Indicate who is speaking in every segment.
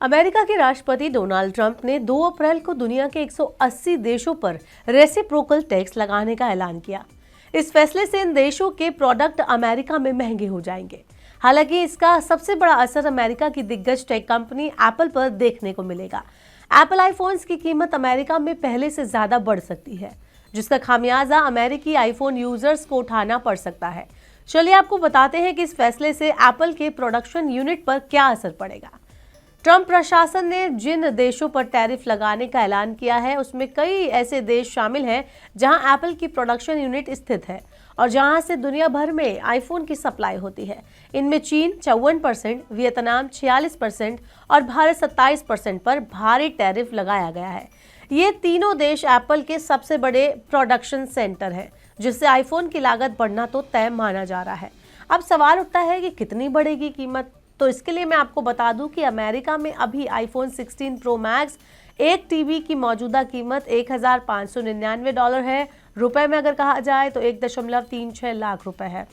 Speaker 1: America के राष्ट्रपति Donald Trump ने 2 अप्रैल को दुनिया के 180 देशों पर रेसिप्रोकल टैक्स लगाने का ऐलान किया। इस फैसले से इन देशों के प्रोडक्ट अमेरिका में महंगे हो जाएंगे। हालांकि इसका सबसे बड़ा असर अमेरिका की दिग्गज टेक कंपनी एप्पल पर देखने को मिलेगा। एप्पल आईफोन्स की कीमत अमेरिका में पहले से ज्यादा बढ़ सकती है, जिसका खामियाजा अमेरिकी आईफोन यूजर्स को उठाना पड़ सकता है। चलिए आपको बताते हैं कि इस फैसले से एप्पल के प्रोडक्शन यूनिट पर क्या असर पड़ेगा। ट्रंप प्रशासन ने जिन देशों पर टैरिफ लगाने का ऐलान किया है, उसमें कई ऐसे देश शामिल हैं जहां एप्पल की प्रोडक्शन यूनिट स्थित है और जहां से दुनिया भर में आईफोन की सप्लाई होती है। इनमें चीन 54%, वियतनाम 46% और भारत 27% पर भारी टैरिफ लगाया गया है। ये तीनों देश एप्पल के सबसे बड़े प्रोडक्शन सेंटर हैं, जिससे आईफोन की लागत बढ़ना तो तय माना जा रहा है। अब सवाल उठता है कि कितनी बढ़ेगी कीमत। तो इसके लिए मैं आपको बता दूं कि अमेरिका में अभी आईफोन 16 प्रो मैक्स 1 टीबी की मौजूदा कीमत $1,599 है। रुपए में अगर कहा जाए तो 1.36 लाख रुपए है।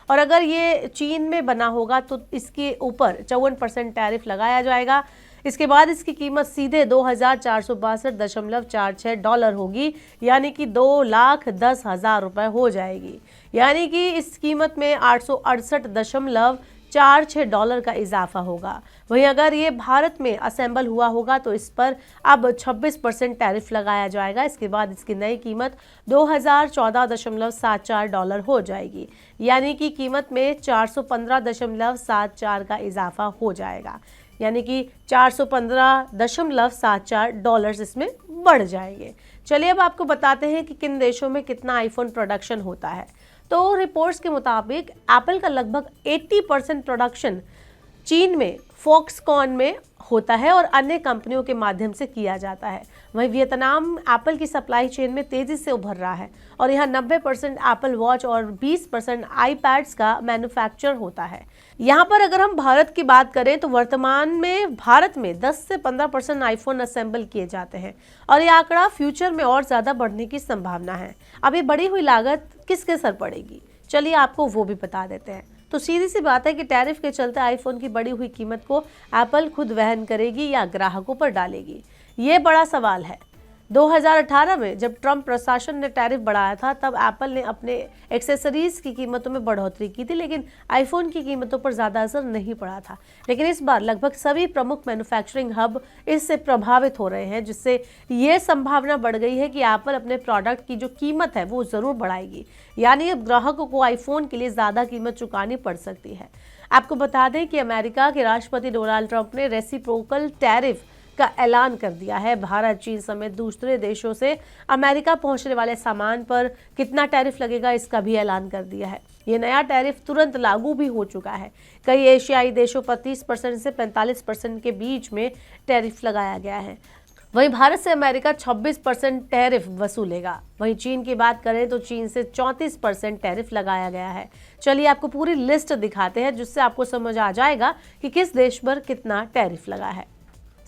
Speaker 1: और अगर ये चीन में बना होगा तो इसके ऊपर 54% टैरिफ लगाया जाएगा। इसके बाद इसकी कीमत सीधे $2,462.46 होगी, यानी कि $2,10,000 रुपए हो जाएगी। यानी कि इस कीमत में $868.46 का इजाफा होगा। वहीं अगर ये भारत में असेंबल हुआ होगा तो इस पर अब 26% टैरिफ लगाया जाएगा। इसके बाद इसकी नई कीमत $2,014.74 हो जाएगी, यानी कि कीमत में 415.74 का इजाफा हो जाएगा, यानी कि $415.74 इसमें बढ़ जाएंगे। चलिए अब आपको बताते हैं कि किन देशों में कितना आईफोन प्रोडक्शन होता है। तो रिपोर्ट्स के मुताबिक एप्पल का लगभग 80% प्रोडक्शन चीन में फॉक्सकॉन में होता है और अन्य कंपनियों के माध्यम से किया जाता है। वहीं वियतनाम एप्पल की सप्लाई चेन में तेजी से उभर रहा है और यहाँ 90% एप्पल वॉच और 20% आईपैड्स का मैन्युफैक्चर होता है। यहाँ पर अगर हम भारत की बात करें तो वर्तमान में भारत में 10 से 15% आईफोन असेंबल किए जाते हैं और ये आंकड़ा फ्यूचर में और ज़्यादा बढ़ने की संभावना है। अब ये बढ़ी हुई लागत किसके सर पड़ेगी, चलिए आपको वो भी बता देते हैं। तो सीधी सी बात है कि टैरिफ के चलते आईफोन की बढ़ी हुई कीमत को एप्पल खुद वहन करेगी या ग्राहकों पर डालेगी, ये बड़ा सवाल है। 2018 में जब ट्रंप प्रशासन ने टैरिफ बढ़ाया था तब एप्पल ने अपने एक्सेसरीज की कीमतों में बढ़ोतरी की थी, लेकिन आईफोन की कीमतों पर ज़्यादा असर नहीं पड़ा था। लेकिन इस बार लगभग सभी प्रमुख मैन्युफैक्चरिंग हब इससे प्रभावित हो रहे हैं, जिससे ये संभावना बढ़ गई है कि एप्पल अपने प्रोडक्ट की जो कीमत है वो ज़रूर बढ़ाएगी, यानी अब ग्राहकों को आईफोन के लिए ज़्यादा कीमत चुकानी पड़ सकती है। आपको बता दें कि अमेरिका के राष्ट्रपति डोनाल्ड ट्रंप ने रेसिप्रोकल टैरिफ का ऐलान कर दिया है। भारत, चीन समेत दूसरे देशों से अमेरिका पहुंचने वाले सामान पर कितना टैरिफ लगेगा इसका भी ऐलान कर दिया है। ये नया टैरिफ तुरंत लागू भी हो चुका है। कई एशियाई देशों पर 30% से 45% के बीच में टैरिफ लगाया गया है। वहीं भारत से अमेरिका 26% टैरिफ वसूलेगा। वहीं चीन की बात करें तो चीन से 34% टैरिफ लगाया गया है। चलिए आपको पूरी लिस्ट दिखाते हैं, जिससे आपको समझ आ जाएगा कि किस देश पर कितना टैरिफ लगा है।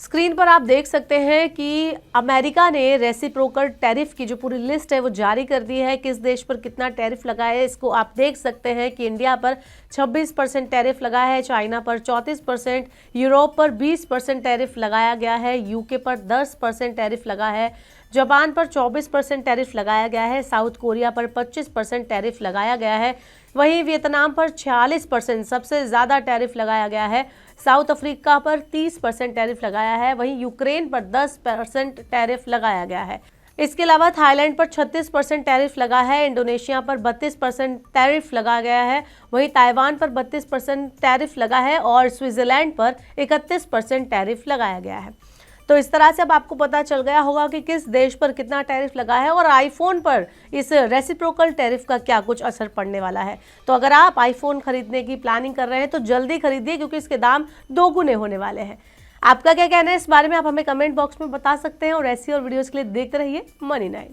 Speaker 1: स्क्रीन पर आप देख सकते हैं कि अमेरिका ने रेसिप्रोकल टैरिफ की जो पूरी लिस्ट है वो जारी कर दी है। किस देश पर कितना टैरिफ लगा है इसको आप देख सकते हैं कि इंडिया पर 26% टैरिफ लगा है, चाइना पर 34%, यूरोप पर 20% टैरिफ लगाया गया है, यूके पर 10% टैरिफ लगा है, जापान पर 24% टैरिफ लगाया गया है, साउथ कोरिया पर 25% टैरिफ लगाया गया है, वहीं वियतनाम पर 46% सबसे ज़्यादा टैरिफ लगाया गया है, साउथ अफ्रीका पर 30% टैरिफ लगाया है, वहीं यूक्रेन पर 10% टैरिफ लगाया गया है। इसके अलावा थाईलैंड पर 36% टैरिफ लगा है, इंडोनेशिया पर 32% टैरिफ लगा गया है, वहीं ताइवान पर 32% टैरिफ लगा है और स्विट्जरलैंड पर 31% टैरिफ लगाया गया है। तो इस तरह से अब आपको पता चल गया होगा कि किस देश पर कितना टैरिफ लगा है और आईफोन पर इस रेसिप्रोकल टैरिफ का क्या कुछ असर पड़ने वाला है। तो अगर आप आईफोन खरीदने की प्लानिंग कर रहे हैं तो जल्दी खरीदिए, क्योंकि इसके दाम 2 गुने होने वाले हैं। आपका क्या कहना है इस बारे में आप हमें कमेंट बॉक्स में बता सकते हैं और ऐसी और वीडियोज़ के लिए देखते रहिए मनी9।